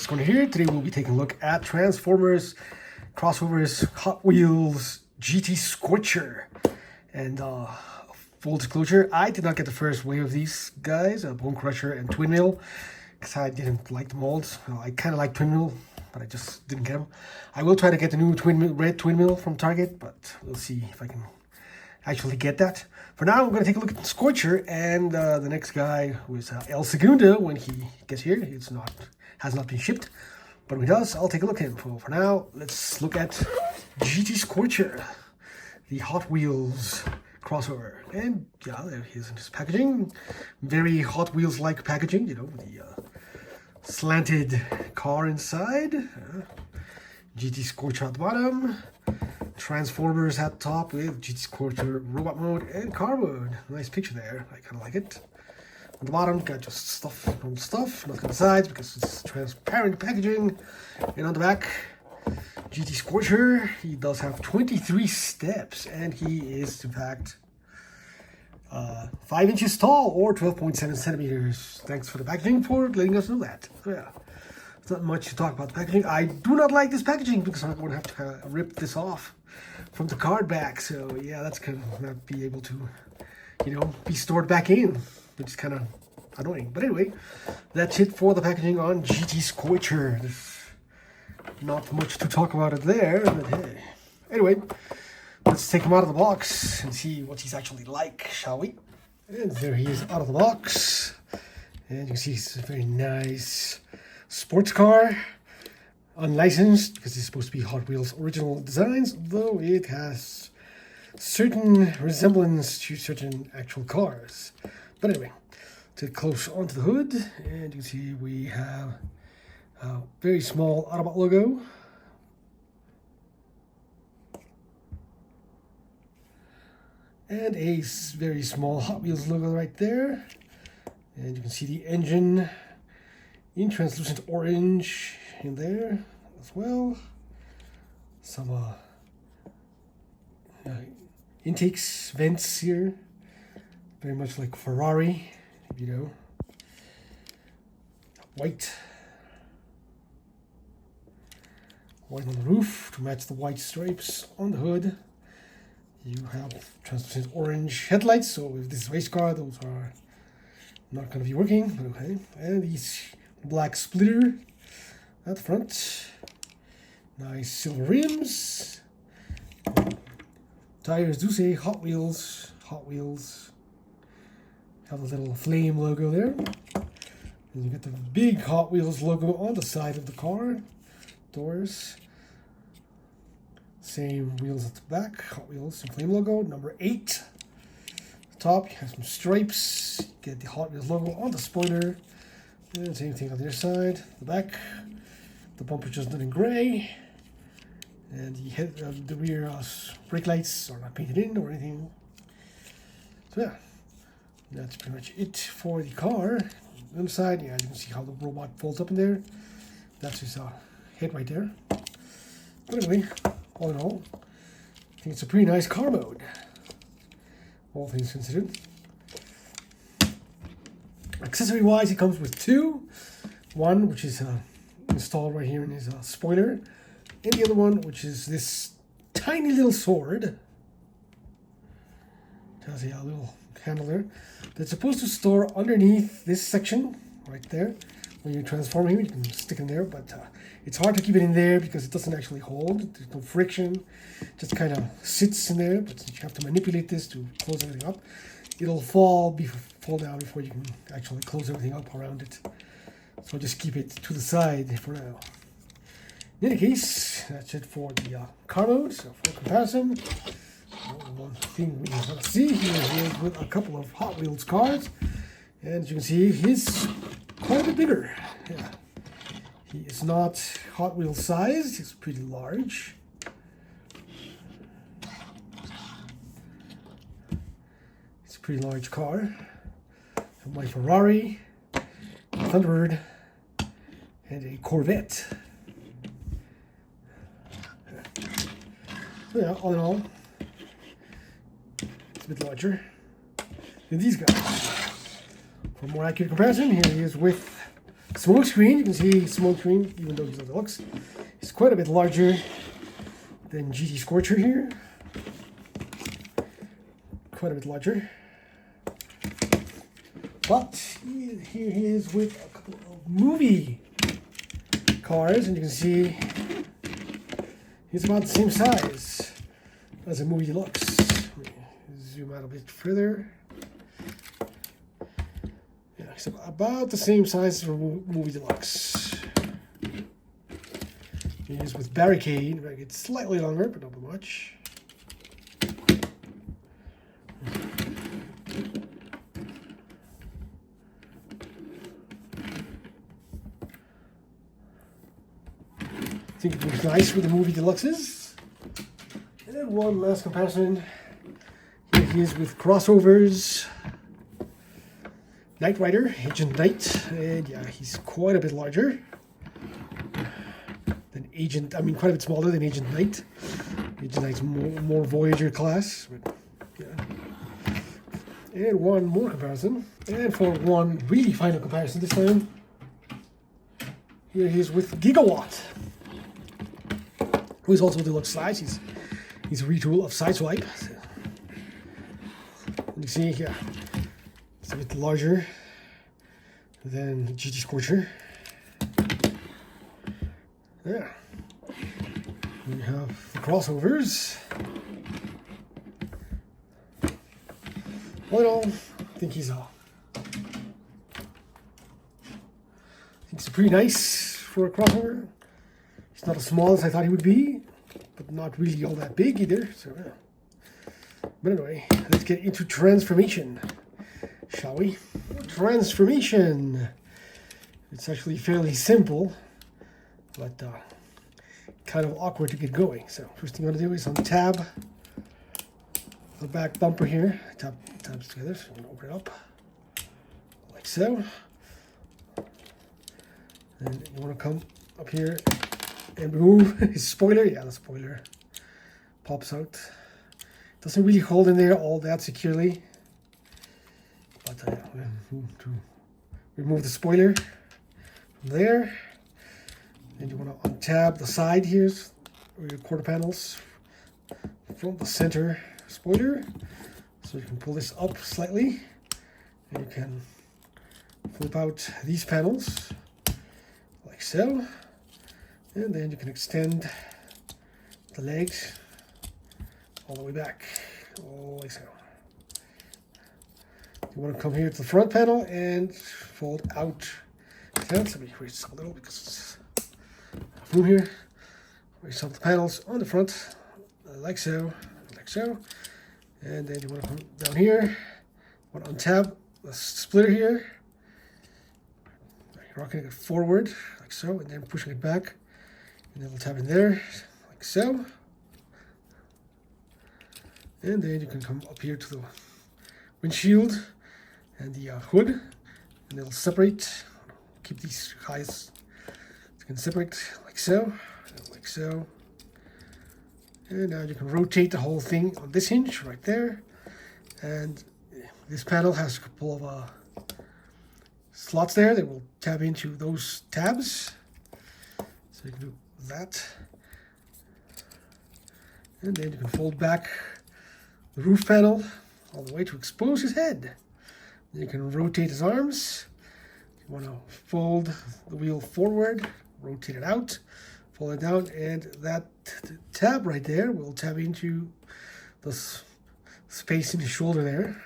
GT-Scorcher here. Today we'll be taking a look at Transformers, Crossovers, Hot Wheels, GT-Scorcher. And full disclosure, I did not get the first wave of these guys, Bone Crusher and Twin Mill, because I didn't like the molds. Well, I kind of like Twin Mill, but I just didn't get them. I will try to get the new red Twin Mill from Target, but we'll see if I can actually get that. For now, we're going to take a look at the Scorcher, and the next guy was El Segundo. When he gets here, has not been shipped, but when he does, I'll take a look at him. For now, let's look at GT-Scorcher, the Hot Wheels crossover. And yeah, there he is in his packaging. Very Hot Wheels-like packaging, you know, with the slanted car inside. GT-Scorcher at the bottom. Transformers at the top with GT-Scorcher robot mode and car mode. Nice picture there. I kind of like it. On the bottom, got just stuff, normal stuff. Nothing on the sides because it's transparent packaging. And on the back, GT-Scorcher. He does have 23 steps, and he is in fact 5 inches tall or 12.7 centimeters. Thanks for the packaging for letting us know that. So yeah, it's not much to talk about the packaging. I do not like this packaging because I'm going to have to rip this off from the card back. So yeah, that's going to not be able to, you know, be stored back in, which is kind of annoying. But anyway, that's it for the packaging on GT-Scorcher. There's not much to talk about it there, but hey. Anyway, let's take him out of the box and see what he's actually like, shall we? And there he is out of the box. And you can see it's a very nice sports car. Unlicensed, because it's supposed to be Hot Wheels original designs, though it has certain resemblance to certain actual cars. But anyway, take close onto the hood, and you can see we have a very small Autobot logo. And a very small Hot Wheels logo right there. And you can see the engine in translucent orange in there as well. Some intakes, vents here. Very much like Ferrari, you know. White on the roof to match the white stripes on the hood. You have translucent orange headlights, so if this is a race car, those are not going to be working. Okay, and these black splitter at the front. Nice silver rims. Tires do say Hot Wheels. Hot Wheels. Have the little flame logo there. And you get the big Hot Wheels logo on the side of the car. Doors. Same wheels at the back. Hot Wheels and flame logo. Number 8. The top, you have some stripes. You get the Hot Wheels logo on the spoiler. And same thing on the other side. The back. The bumper just done in gray. And the rear brake lights are not painted in or anything. So yeah, that's pretty much it for the car. On the other side, yeah, you can see how the robot folds up in there. That's his head right there. But anyway, all in all, I think it's a pretty nice car mode, all things considered. Accessory wise, it comes with 2. One, which is installed right here in his spoiler, and the other one, which is this tiny little sword. Has a little handle there that's supposed to store underneath this section right there. When you transform him, you can stick it in there, but it's hard to keep it in there because it doesn't actually hold. There's no friction. It just kind of sits in there, but you have to manipulate this to close everything up. It'll fall down before you can actually close everything up around it. So just keep it to the side for now. In any case, that's it for the car mode. So for comparison, one thing we want to see here is with a couple of Hot Wheels cars. And as you can see, he's quite a bit bigger. Yeah. He is not Hot Wheels sized, he's pretty large. It's a pretty large car. My Ferrari, a Thunderbird, and a Corvette. So yeah, all in all, it's a bit larger than these guys. For a more accurate comparison, here he is with smoke screen. You can see smoke screen, even though he's on deluxe, he's quite a bit larger than GT-Scorcher here. Quite a bit larger. But here he is with a couple of movie cars, and you can see he's about the same size as a movie deluxe. Zoom out a bit further. Yeah, he's about the same size as a movie deluxe. He is with barricade. It's slightly longer, but not much. I think it looks nice with the movie deluxes. And then one last comparison. Here he is with crossovers. Knight Rider, Agent Knight, and yeah, he's quite a bit larger than quite a bit smaller than Agent Knight. Agent Knight's more Voyager class, but yeah. And one more comparison. And for one really final comparison this time, here he is with Gigawatt, who is also deluxe size. He's a retool of Sideswipe. And you see, yeah, it's a bit larger than GT-Scorcher. Yeah. We have the crossovers. All in all, I think he's pretty nice for a crossover. He's not as small as I thought he would be, but not really all that big either. So yeah. But anyway, let's get into transformation, shall we? Transformation. It's actually fairly simple, but kind of awkward to get going. So first thing I'm going to do is on tab the back bumper here. Tabs together, so I'm going to open it up like so. And you want to come up here and remove his spoiler. Yeah, the spoiler pops out. Doesn't really hold in there all that securely. But to remove the spoiler from there. Then you want to untab the side here, or your quarter panels from the center spoiler. So you can pull this up slightly. And you can flip out these panels like so. And then you can extend the legs all the way back, like so. You want to come here to the front panel and fold out. Let me raise this a little because it's room here. Raise up the panels on the front, like so, and then you want to come down here. Want to untab the splitter here. You're rocking it forward, like so, and then pushing it back, and then we'll tap in there, like so. And then you can come up here to the windshield and the hood, and it'll separate. Keep these highs. You can separate like so, and like so. And now you can rotate the whole thing on this hinge right there. And this panel has a couple of slots there that will tap into those tabs. So you can do that. And then you can fold back the roof panel all the way to expose his head. Then you can rotate his arms. You want to fold the wheel forward, rotate it out, fold it down, and that tab right there will tab into the space in his shoulder there,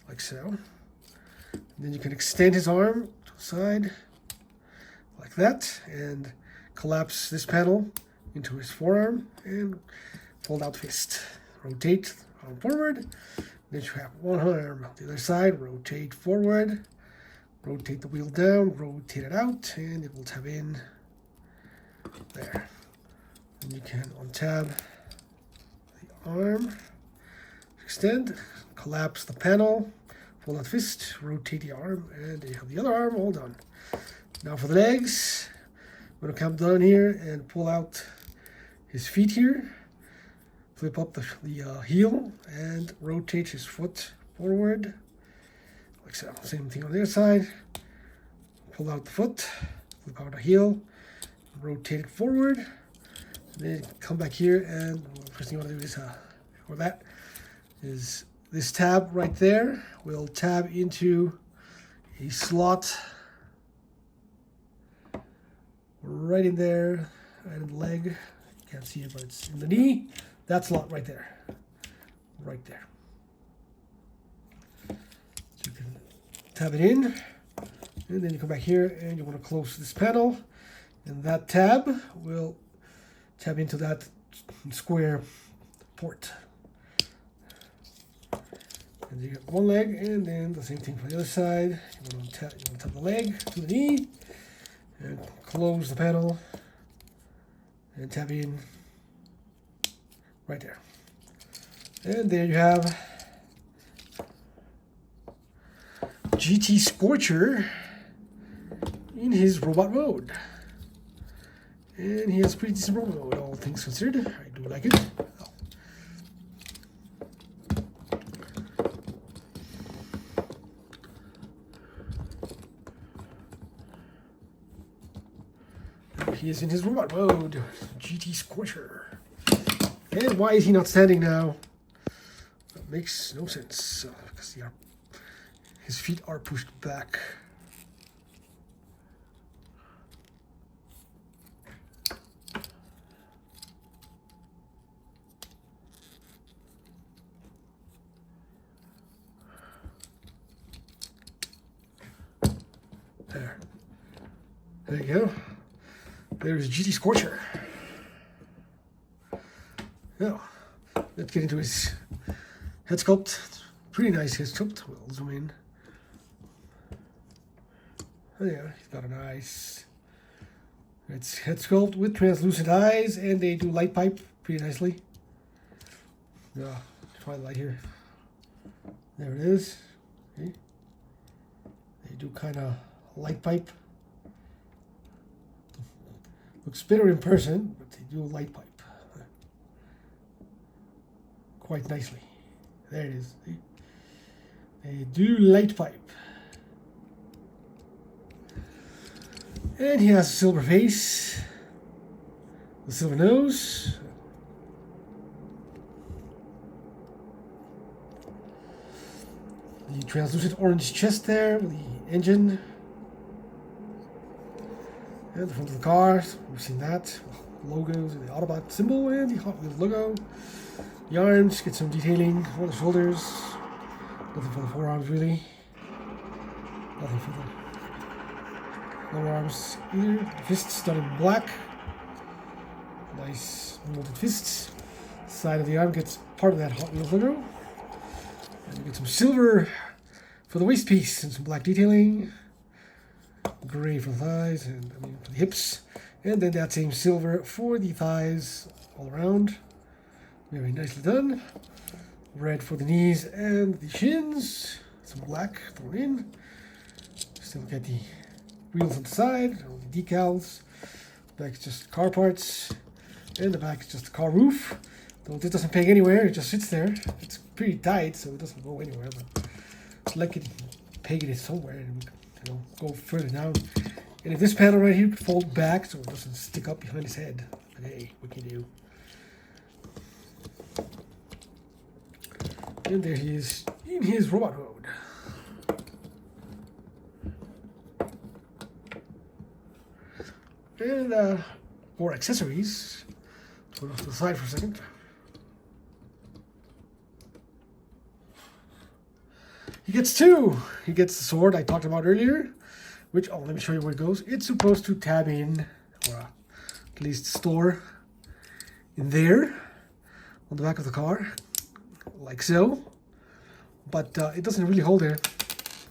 like so. And then you can extend his arm to the side, like that, and collapse this panel into his forearm, and fold out fist. Rotate arm forward, then you have one arm on the other side, rotate forward, rotate the wheel down, rotate it out, and it will tab in there. And you can untab the arm, extend, collapse the panel, fold out fist, rotate the arm, and you have the other arm all done. Now for the legs, I'm going to come down here and pull out his feet here. Flip up the heel and rotate his foot forward, like so. Same thing on the other side. pull out the foot, flip out the heel, rotate it forward, and then come back here, and the first thing you want to do is, or that, is this tab right there will tab into a slot right in there, right in the leg. You can't see it, but it's in the knee. That slot right there. Right there. So you can tab it in, and then you come back here and you want to close this panel, and that tab will tab into that square port. And you get one leg, and then the same thing for the other side. You want to tap the leg to the knee, and close the panel, and tap in right there. And there you have GT-Scorcher in his robot mode. And he has pretty decent robot mode, all things considered. I do like it. He is in his robot mode, GT-Scorcher. And why is he not standing now? That makes no sense, because his feet are pushed back. There you go. There's GT-Scorcher. Now, let's get into his head sculpt. Pretty nice head sculpt. We'll zoom in. Oh yeah, he's got a nice head sculpt with translucent eyes, and they do light pipe pretty nicely. Yeah, try the light here. There it is. See? They do kind of light pipe. Looks better in person, but they do light pipe quite nicely. There it is. See? They do light pipe. And he has a silver face, the silver nose, the translucent orange chest there with the engine. And the front of the car, we've seen that. Logos, the Autobot symbol, and the Hot Wheels logo. The arms, get some detailing on the shoulders. Nothing for the forearms, really. Nothing for the lower arms either. The fists done in black. Nice molded fists. The side of the arm gets part of that Hot Wheels logo. And you get some silver for the waist piece and some black detailing. Gray for the thighs, and for the hips, and then that same silver for the thighs all around. Very nicely done. Red for the knees and the shins. Some black thrown in. Still get the wheels on the side, all the decals. Back is just car parts, and the back is just the car roof. Though it doesn't peg anywhere, it just sits there. It's pretty tight, so it doesn't go anywhere. But it's like it pegging it somewhere. And go further down. And if this panel right here could fold back so it doesn't stick up behind his head, but hey, what can you do? And there he is in his robot mode. And more accessories. Put off to the side for a second. He gets two. He gets the sword I talked about earlier, which, let me show you where it goes. It's supposed to tab in, or at least store in there on the back of the car, like so. But it doesn't really hold there.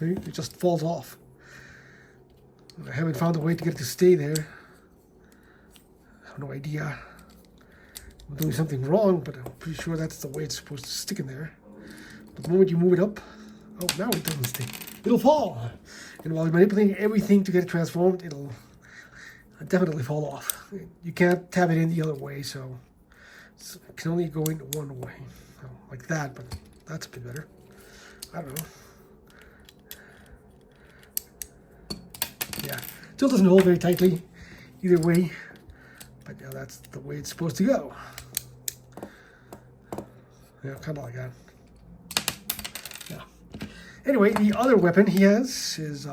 It just falls off. I haven't found a way to get it to stay there. I have no idea. I'm doing something wrong, but I'm pretty sure that's the way it's supposed to stick in there. But the moment you move it up, oh, now it doesn't stay. It'll fall. And while you're manipulating everything to get it transformed, it'll definitely fall off. You can't tab it in the other way, so it can only go in one way. Like that, but that's a bit better. I don't know. Yeah, still doesn't hold very tightly either way, but yeah, that's the way it's supposed to go. Yeah, kind of like that. Yeah. Anyway, the other weapon he has is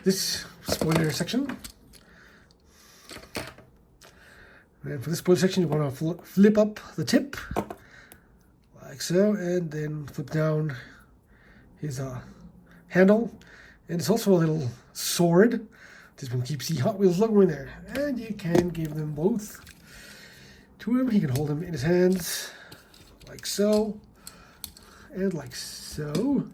this spoiler section. And for this spoiler section, you want to flip up the tip, like so, and then flip down his handle. And it's also a little sword. This one keeps the Hot Wheels logo in there. And you can give them both to him. He can hold them in his hands, like so, and like so.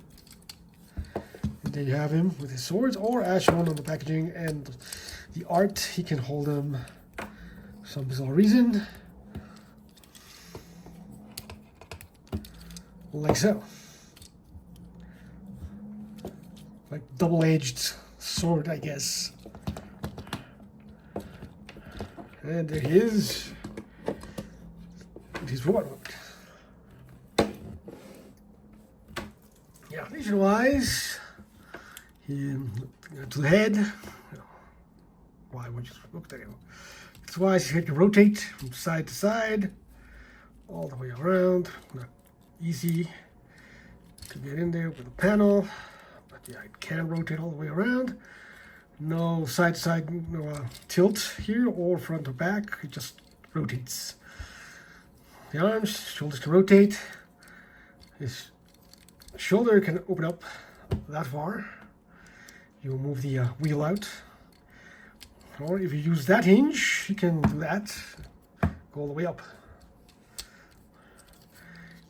And there you have him with his swords, or as shown on the packaging and the art, he can hold them for some bizarre reason, like so. Like double-edged sword, I guess. And there he is with his robot mode. Yeah, vision-wise, to the head. Why would you look there? It's wise he can rotate from side to side, all the way around. Not easy to get in there with a panel, but yeah, it can rotate all the way around. No side to side, no tilt here or front or back. It just rotates. The arms, shoulders can rotate. His shoulder can open up that far. You move the wheel out. Or if you use that hinge, you can do that. Go all the way up.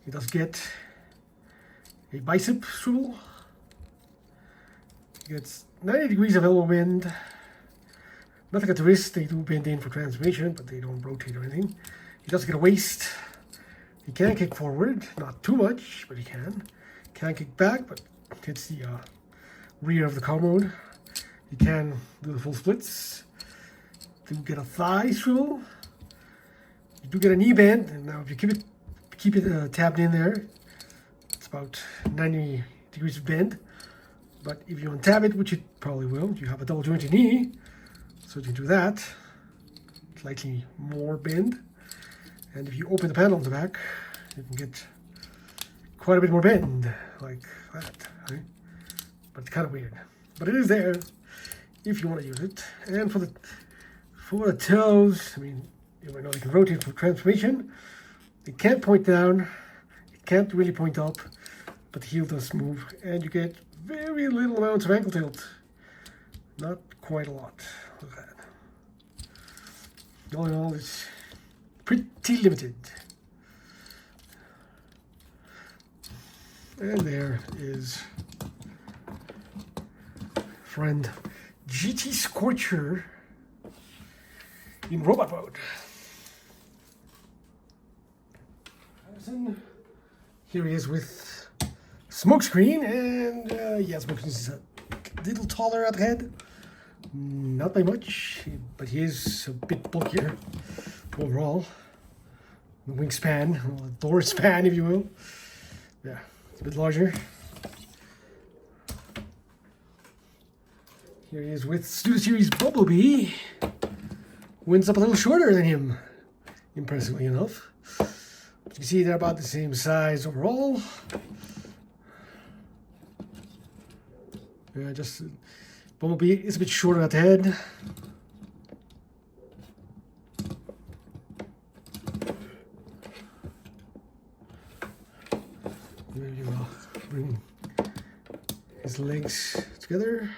He does get a bicep swivel. He gets 90 degrees of elbow bend. Nothing at the wrist. They do bend in for transformation, but they don't rotate or anything. He does get a waist. He can kick forward, not too much, but he can. Can kick back, but hits the rear of the car mode. He can do the full splits. Do get a thigh swivel. You do get a knee bend, and now if you keep it tabbed in there, it's about 90 degrees of bend. But if you untab it, which it probably will, you have a double jointed knee, so you can do that. Slightly more bend. And if you open the panel on the back, you can get quite a bit more bend, like that, right? But it's kind of weird. But it is there if you want to use it. And for the toes, I mean, you might know you can rotate for transformation. It can't point down, it can't really point up, but the heel does move, and you get very little amounts of ankle tilt. Not quite a lot. Look at that. All in all, it's pretty limited. And there is friend GT-Scorcher in robot mode. Here he is with smokescreen, and yeah, smokescreen is a little taller at the head. Not by much, but he is a bit bulkier overall. The wingspan, or the door span, if you will. Yeah, it's a bit larger. Here he is with Studio Series Bumblebee. Wins up a little shorter than him, impressively enough. But you can see they're about the same size overall. Yeah, just Bumblebee is a bit shorter at the head. Maybe I'll bring his legs together.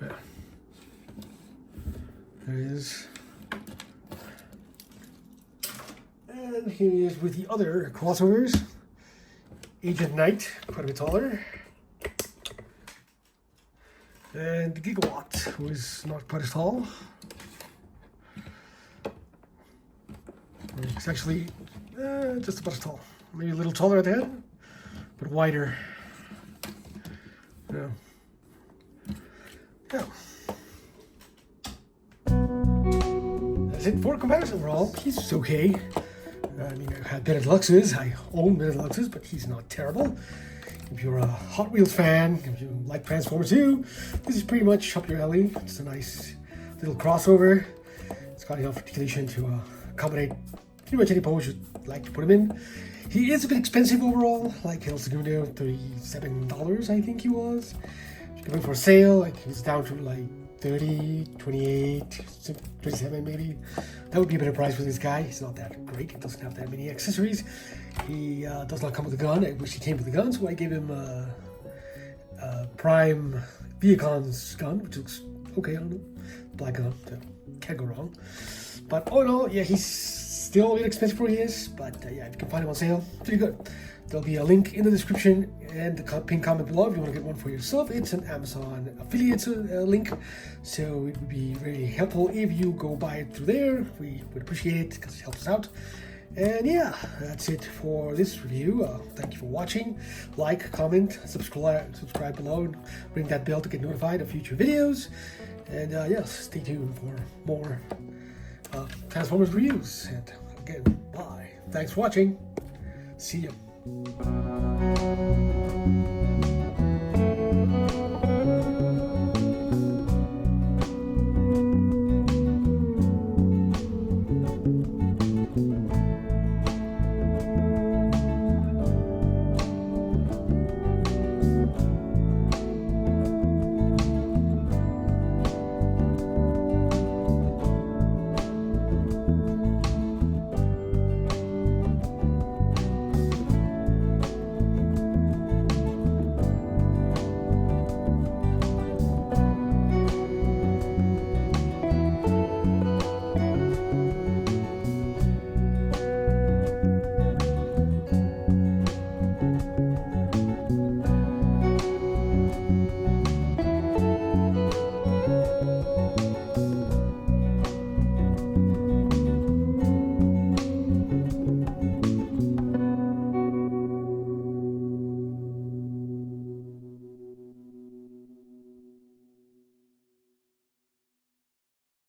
Yeah. There he is. And here he is with the other crossovers. Agent Knight, quite a bit taller. And Gigawatt, who is not quite as tall. It's actually just about as tall. Maybe a little taller at the head, but wider. Yeah. Yeah. that's it for comparison overall. He's okay. I mean, I have better deluxes. I own better deluxes, but he's not terrible. If you're a Hot Wheels fan, if you like Transformers too, this is pretty much up your alley. It's a nice little crossover. It's got enough articulation to accommodate pretty much any pose you'd like to put him in. He is a bit expensive overall, like El Segundo, $37 I think he was. If you're going for a sale, like he's down to like 30, 28, 27 maybe. That would be a better price for this guy. He's not that great. He doesn't have that many accessories. He does not come with a gun. I wish he came with a gun, so I gave him a Prime Viacon's gun, which looks okay on him. Black gun, so can't go wrong. But oh no, yeah, he's still a bit expensive for he is. But yeah, if you can find him on sale, pretty good. There'll be a link in the description and the pinned comment below if you want to get one for yourself. It's an Amazon affiliate link, so it would be very helpful if you go buy it through there. We would appreciate it because it helps us out. And yeah, that's it for this review. Thank you for watching. Like, comment, subscribe below, and ring that bell to get notified of future videos. And yes, stay tuned for more Transformers reviews. And again, bye. Thanks for watching. See you.